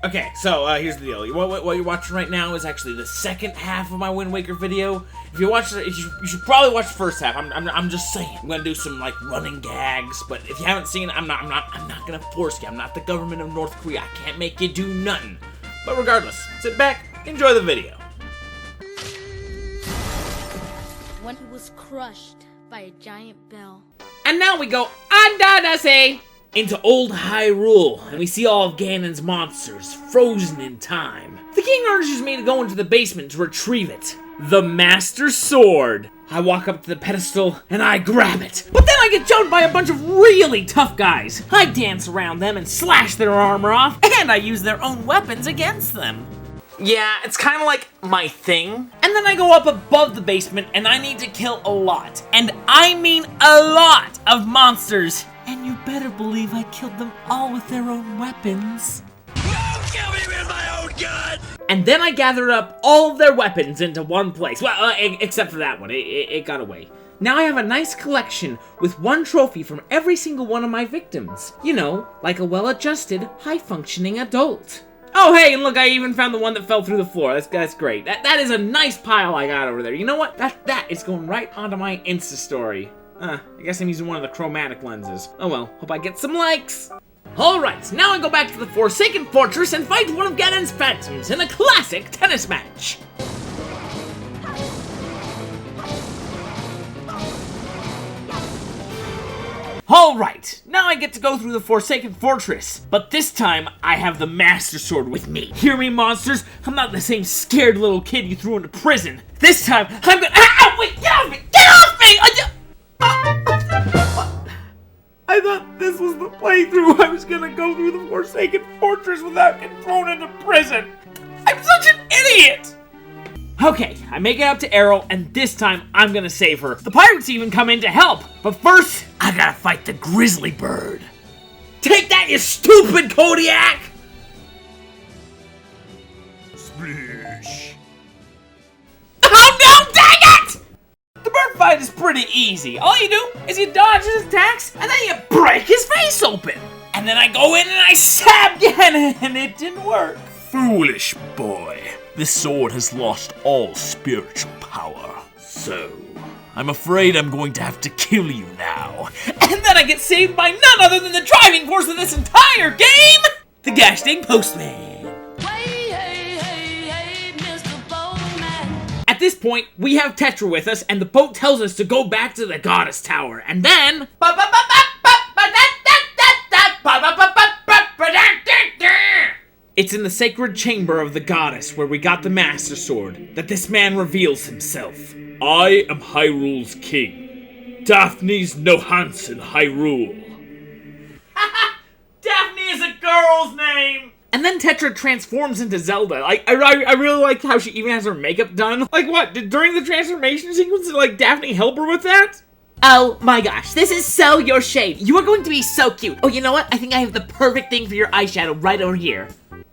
Okay, so here's the deal. What you're watching right now is actually the second half of my Wind Waker video. If you watch it, you should probably watch the first half. I'm just saying. I'm gonna do some like running gags, but if you haven't seen it, I'm not gonna force you. I'm not the government of North Korea. I can't make you do nothing. But regardless, sit back, enjoy the video. When he was crushed by a giant bell. And now we go Andadase into old Hyrule, and we see all of Ganon's monsters frozen in time. The king urges me to go into the basement to retrieve it. The Master Sword. I walk up to the pedestal and I grab it. But then I get jumped by a bunch of really tough guys. I dance around them and slash their armor off, and I use their own weapons against them. Yeah, it's kind of like my thing. And then I go up above the basement and I need to kill a lot. And I mean a lot of monsters. And you better believe I killed them all with their own weapons. Don't kill me with my own gun! And then I gathered up all of their weapons into one place. Well, except for that one. It got away. Now I have a nice collection with one trophy from every single one of my victims. You know, like a well-adjusted, high-functioning adult. Oh, hey, and look, I even found the one that fell through the floor. That's great. That is a nice pile I got over there. You know what? That is going right onto my Insta story. I guess I'm using one of the chromatic lenses. Oh well, hope I get some likes. Alright, now I go back to the Forsaken Fortress and fight one of Ganon's phantoms in a classic tennis match. Alright, now I get to go through the Forsaken Fortress, but this time I have the Master Sword with me. Hear me, monsters? I'm not the same scared little kid you threw into prison. This time, I'm gonna- Ow! Wait, get off me! Get off me! I thought this was the playthrough. I was gonna go through the Forsaken Fortress without getting thrown into prison. I'm such an idiot! Okay, I make it up to Errol, and this time I'm gonna save her. The pirates even come in to help, but first, I gotta fight the grizzly bird. Take that, you stupid Kodiak! Splish. Oh no, dang it! The bird fight is pretty easy. All you do is you dodge his attacks, and then you break his face open. And then I go in and I stab Ganon, and it didn't work. Foolish boy. This sword has lost all spiritual power. So, I'm afraid I'm going to have to kill you now. And then I get saved by none other than the driving force of this entire game! The gosh dang postman. At this point, we have Tetra with us, and the boat tells us to go back to the Goddess Tower, and then... It's in the sacred chamber of the goddess where we got the Master Sword that this man reveals himself. I am Hyrule's king. Daphne's no Hansen Hyrule. Daphne is a girl's name! And then Tetra transforms into Zelda. Like, I really like how she even has her makeup done. Like what, during the transformation sequence, did like Daphne help her with that? Oh my gosh, this is so your shade. You are going to be so cute. Oh, you know what? I think I have the perfect thing for your eyeshadow right over here.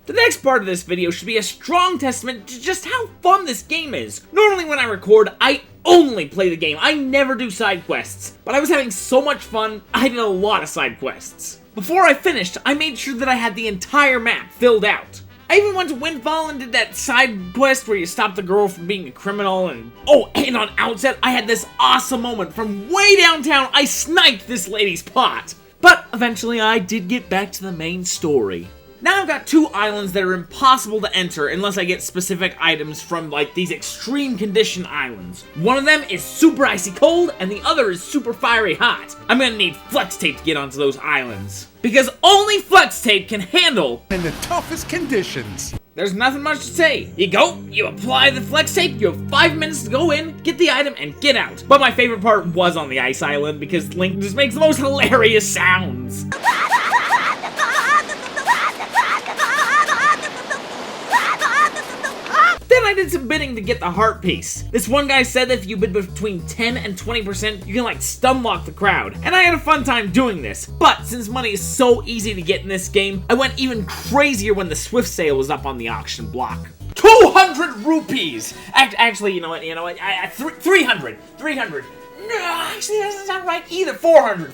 The next part of this video should be a strong testament to just how fun this game is. Normally when I record, I only play the game. I never do side quests. But I was having so much fun, I did a lot of side quests. Before I finished, I made sure that I had the entire map filled out. I even went to Windfall and did that side quest where you stop the girl from being a criminal and... Oh, and on Outset, I had this awesome moment from way downtown. I sniped this lady's pot. But eventually I did get back to the main story. Now I've got two islands that are impossible to enter unless I get specific items from, like, these extreme condition islands. One of them is super icy cold, and the other is super fiery hot. I'm gonna need flex tape to get onto those islands. Because only flex tape can handle... in the toughest conditions. There's nothing much to say. You go, you apply the flex tape, you have 5 minutes to go in, get the item, and get out. But my favorite part was on the ice island because Link just makes the most hilarious sounds. Then I did some bidding to get the heart piece. This one guy said that if you bid between 10 and 20%, you can like stun lock the crowd. And I had a fun time doing this. But since money is so easy to get in this game, I went even crazier when the Swift sale was up on the auction block. 200 rupees! Actually, you know what, 300. No, actually, that doesn't sound right either. 400.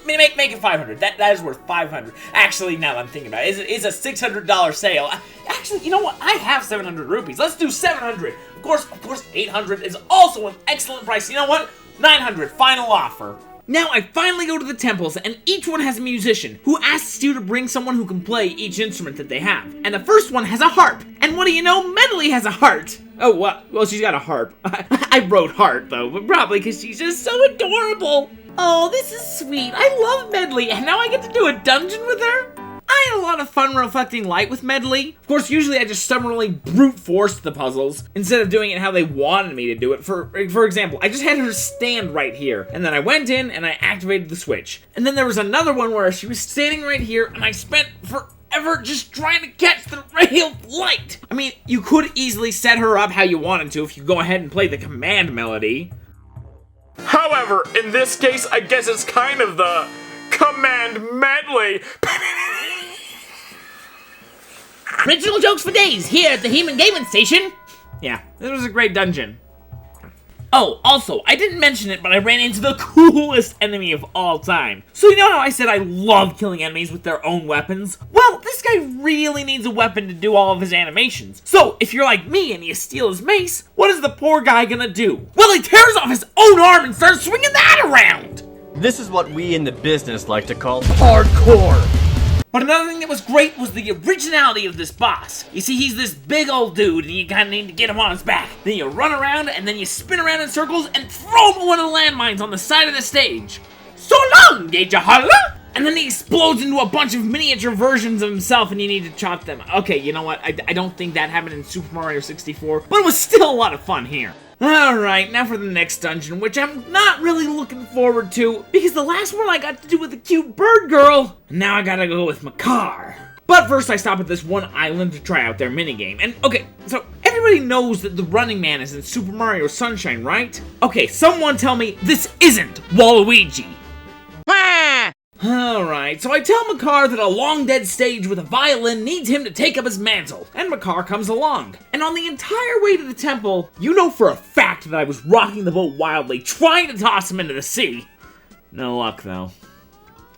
Make it 500. That is worth 500. Actually, now that I'm thinking about it, it's a $600 sale. Actually, you know what? I have 700 rupees. Let's do 700. Of course, 800 is also an excellent price. You know what? 900. Final offer. Now I finally go to the temples, and each one has a musician who asks you to bring someone who can play each instrument that they have. And the first one has a harp, and what do you know? Medley has a heart. Oh, well, she's got a harp. I wrote heart, though, but probably because she's just so adorable. Oh, this is sweet. I love Medley, and now I get to do a dungeon with her? I had a lot of fun reflecting light with Medley. Of course, usually I just stubbornly brute forced the puzzles instead of doing it how they wanted me to do it. For example, I just had her stand right here, and then I went in and I activated the switch. And then there was another one where she was standing right here, and I spent forever just trying to catch the ray of light. I mean, you could easily set her up how you wanted to if you go ahead and play the command melody. However, in this case, I guess it's kind of the command medley. Original jokes for days here at the Human Gaming Station. Yeah, this was a great dungeon. Oh, also, I didn't mention it, but I ran into the coolest enemy of all time. So you know how I said I love killing enemies with their own weapons? Well, this guy really needs a weapon to do all of his animations. So, if you're like me and you steal his mace, what is the poor guy gonna do? Well, he tears off his own arm and starts swinging that around! This is what we in the business like to call hardcore. But another thing that was great was the originality of this boss. You see, he's this big old dude, and you kinda need to get him on his back. Then you run around, and then you spin around in circles, and throw him one of the landmines on the side of the stage. So long, Gejahala! And then he explodes into a bunch of miniature versions of himself, and you need to chop them. Okay, you know what? I don't think that happened in Super Mario 64, but it was still a lot of fun here. Alright, now for the next dungeon, which I'm not really looking forward to, because the last one I got to do with the cute bird girl, and now I gotta go with Makar. But first I stop at this one island to try out their minigame, and okay, so everybody knows that the Running Man is in Super Mario Sunshine, right? Okay, someone tell me this isn't Waluigi. Alright, so I tell Makar that a long dead stage with a violin needs him to take up his mantle, and Makar comes along. And on the entire way to the temple, you know for a fact that I was rocking the boat wildly, trying to toss him into the sea. No luck, though.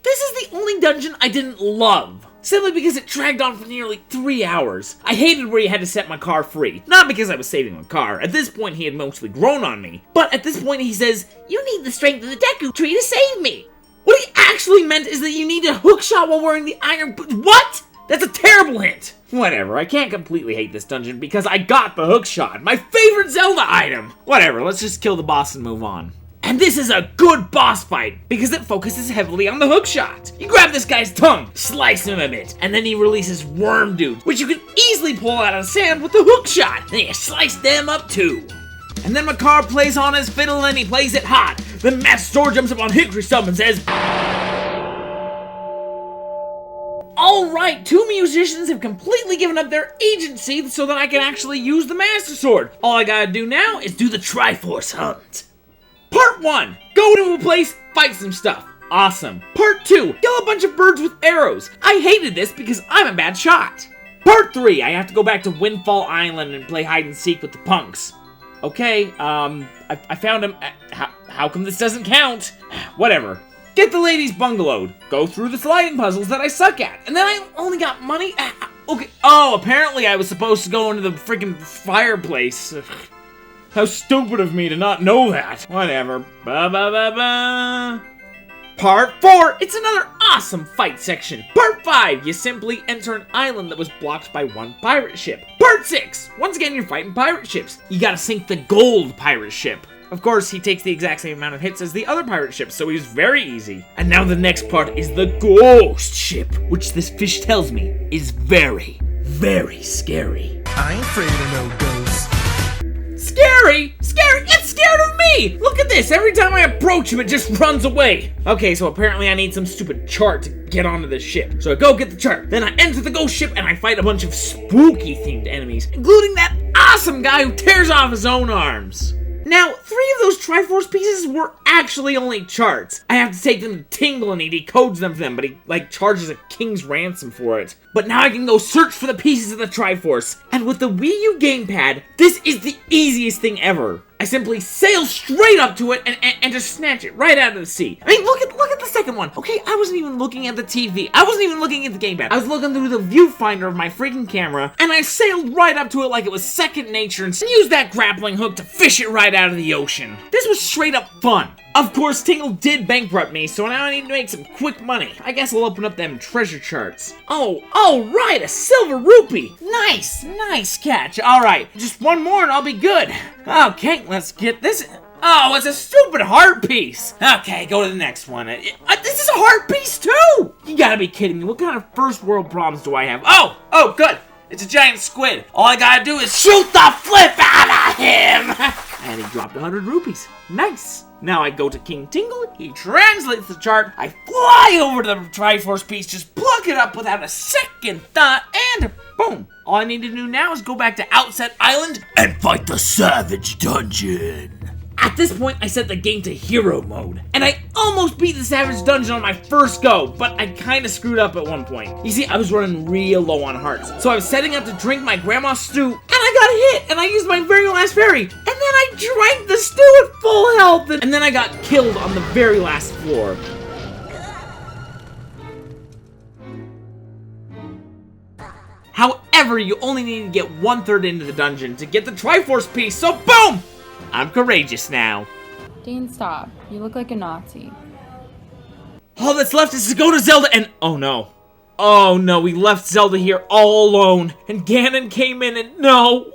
This is the only dungeon I didn't love, simply because it dragged on for nearly 3 hours. I hated where you had to set Makar free, not because I was saving Makar. At this point, he had mostly grown on me. But at this point, he says, "You need the strength of the Deku Tree to save me." What he actually meant is that you need a hookshot while wearing the iron What? That's a terrible hint! Whatever, I can't completely hate this dungeon because I got the hookshot, my favorite Zelda item! Whatever, let's just kill the boss and move on. And this is a good boss fight, because it focuses heavily on the hookshot. You grab this guy's tongue, slice him a bit, and then he releases Worm Dude, which you can easily pull out of the sand with the hookshot. Then you slice them up too. And then Makar plays on his fiddle and he plays it hot. Then Master Sword jumps up on Hickory Stump and says, "Alright, 2 musicians have completely given up their agency so that I can actually use the Master Sword. All I gotta do now is do the Triforce Hunt." Part 1. Go to a place, fight some stuff. Awesome. Part 2. Kill a bunch of birds with arrows. I hated this because I'm a bad shot. Part 3. I have to go back to Windfall Island and play hide and seek with the punks. Okay, I found him. How come this doesn't count? Whatever. Get the ladies bungalowed. Go through the sliding puzzles that I suck at. And then I only got money? Okay. Oh, apparently I was supposed to go into the freaking fireplace. How stupid of me to not know that. Whatever. Ba-ba-ba-ba. Part 4, it's another awesome fight section. Part 5, you simply enter an island that was blocked by 1 pirate ship. Part 6, once again you're fighting pirate ships. You gotta sink the gold pirate ship. Of course, he takes the exact same amount of hits as the other pirate ships, so he's very easy. And now the next part is the ghost ship, which this fish tells me is very, very scary. I ain't afraid of no ghosts. Scary? Scary? It's scared of me! Look at this, every time I approach him, it just runs away. Okay, so apparently I need some stupid chart to get onto this ship. So I go get the chart, then I enter the ghost ship and I fight a bunch of spooky-themed enemies, including that awesome guy who tears off his own arms. Now, 3 of those Triforce pieces were actually only charts. I have to take them to Tingle and he decodes them for them, but he, charges a king's ransom for it. But now I can go search for the pieces of the Triforce. And with the Wii U gamepad, this is the easiest thing ever. I simply sail straight up to it and just snatch it right out of the sea. I mean, look at the second one. Okay, I wasn't even looking at the TV. I wasn't even looking at the gamepad. I was looking through the viewfinder of my freaking camera, and I sailed right up to it like it was second nature and used that grappling hook to fish it right out of the ocean. This was straight up fun. Of course, Tingle did bankrupt me, so now I need to make some quick money. I guess I'll open up them treasure charts. Oh, right, a silver rupee. Nice catch. All right, just one more and I'll be good. Okay, let's get this. Oh, it's a stupid heart piece. Okay, go to the next one. This is a heart piece too. You gotta be kidding me. What kind of first world problems do I have? Oh, good. It's a giant squid. All I gotta do is shoot the flip out of him. And he dropped 100 rupees. Nice. Now I go to King Tingle, he translates the chart, I fly over to the Triforce piece, just pluck it up without a second thought, and boom! All I need to do now is go back to Outset Island And fight the Savage Dungeon. At this point, I set the game to hero mode, and I almost beat the Savage Dungeon on my first go, but I kinda screwed up at one point. You see, I was running real low on hearts, so I was setting up to drink my grandma's stew, and I got hit, and I used my very last fairy, and then I drank the stew at full health, and then I got killed on the very last floor. However, you only need to get 1/3 into the dungeon to get the Triforce piece, so boom! I'm courageous now. Dean, stop. You look like a Nazi. All that's left is to go to Zelda and... Oh no, we left Zelda here all alone. And Ganon came in and... No!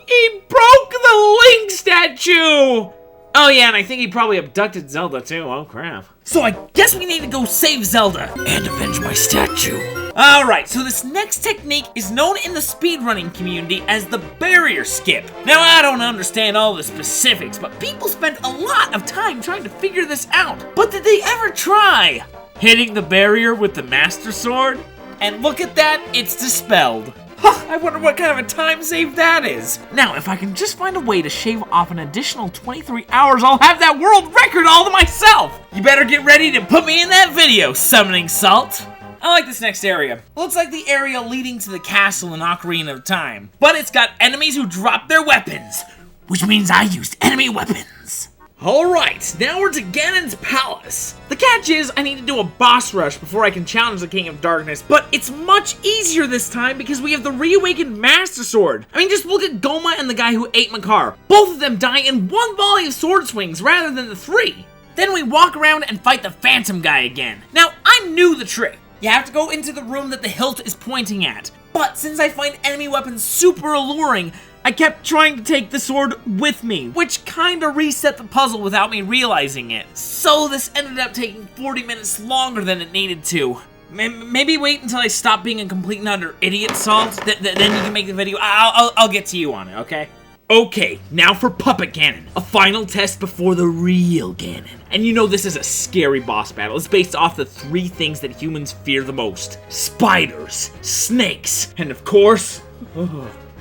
He broke the Link statue! Oh yeah, and I think he probably abducted Zelda too. Oh crap. So I guess we need to go save Zelda. And avenge my statue. Alright, so this next technique is known in the speedrunning community as the barrier skip. Now, I don't understand all the specifics, but people spend a lot of time trying to figure this out. But did they ever try hitting the barrier with the Master Sword? And look at that, it's dispelled. I wonder what kind of a time save that is. Now, if I can just find a way to shave off an additional 23 hours, I'll have that world record all to myself. You better get ready to put me in that video, Summoning Salt. I like this next area. Looks like the area leading to the castle in Ocarina of Time. But it's got enemies who drop their weapons, which means I used enemy weapons. Alright, now we're to Ganon's palace. The catch is, I need to do a boss rush before I can challenge the King of Darkness, but it's much easier this time because we have the reawakened Master Sword. I mean, just look at Goma and the guy who ate Makar. Both of them die in one volley of sword swings rather than the 3. Then we walk around and fight the Phantom guy again. Now, I knew the trick. You have to go into the room that the hilt is pointing at. But since I find enemy weapons super alluring, I kept trying to take the sword with me, which kinda reset the puzzle without me realizing it. So this ended up taking 40 minutes longer than it needed to. Maybe wait until I stop being a complete and utter idiot, Salt, then you can make the video. I'll get to you on it, okay? Okay, now for Puppet Ganon, a final test before the real Ganon. And you know this is a scary boss battle. It's based off the 3 things that humans fear the most. Spiders, snakes, and of course,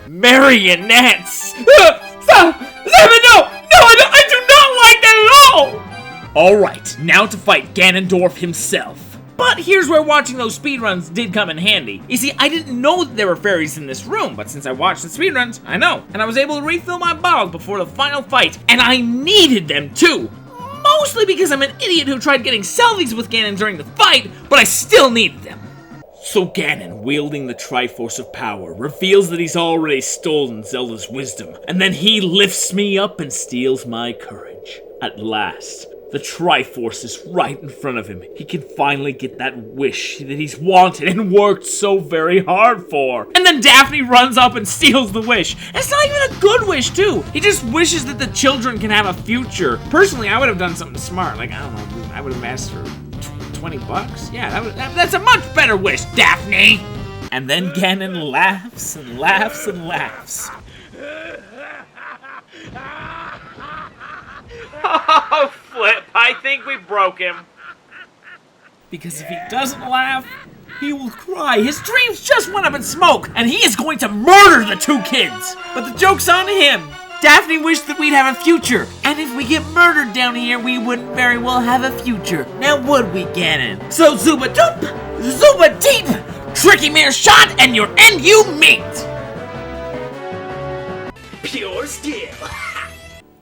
marionettes. Stop! No, I do not like that at all! Alright, now to fight Ganondorf himself. But here's where watching those speedruns did come in handy. You see, I didn't know that there were fairies in this room, but since I watched the speedruns, I know. And I was able to refill my bottle before the final fight, and I needed them too. Mostly because I'm an idiot who tried getting selfies with Ganon during the fight, but I still needed them. So Ganon, wielding the Triforce of Power, reveals that he's already stolen Zelda's wisdom, and then he lifts me up and steals my courage. At last, the Triforce is right in front of him. He can finally get that wish that he's wanted and worked so very hard for. And then Daphne runs up and steals the wish. And it's not even a good wish, too. He just wishes that the children can have a future. Personally, I would have done something smart. Like, I don't know, I would have asked for $20. Yeah, that's a much better wish, Daphne. And then Ganon laughs and laughs and laughs. Oh, Flip, I think we broke him. Because if he doesn't laugh, he will cry. His dreams just went up in smoke, and he is going to murder the 2 kids. But the joke's on him. Daphne wished that we'd have a future, and if we get murdered down here, we wouldn't very well have a future. Now would we, Ganon? So Zuba Doop, Zuba Deep, Tricky Mirror Shot, and your end you meet. pure skill.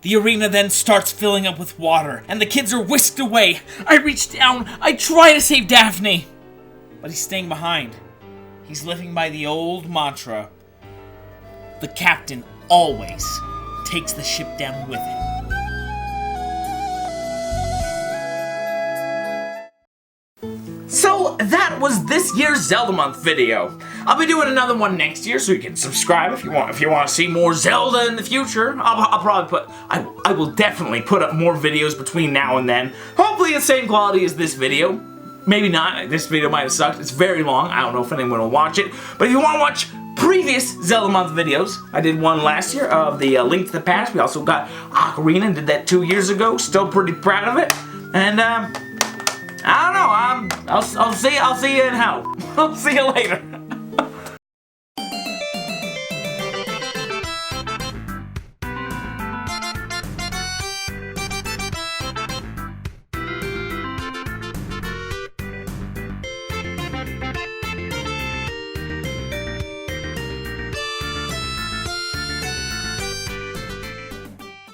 The arena then starts filling up with water, and the kids are whisked away. I reach down, I try to save Daphne, but he's staying behind. He's living by the old mantra, the captain always takes the ship down with him. So that was this year's ZeldaMonth video. I'll be doing another one next year, so you can subscribe if you want. If you want to see more Zelda in the future, I'll probably I will definitely put up more videos between now and then. Hopefully the same quality as this video. Maybe not. This video might have sucked. It's very long. I don't know if anyone will watch it. But if you want to watch previous ZeldaMonth videos, I did one last year of the Link to the Past. We also got Ocarina and did that 2 years ago. Still pretty proud of it. And I don't know. I'll see you in hell. I'll see you later.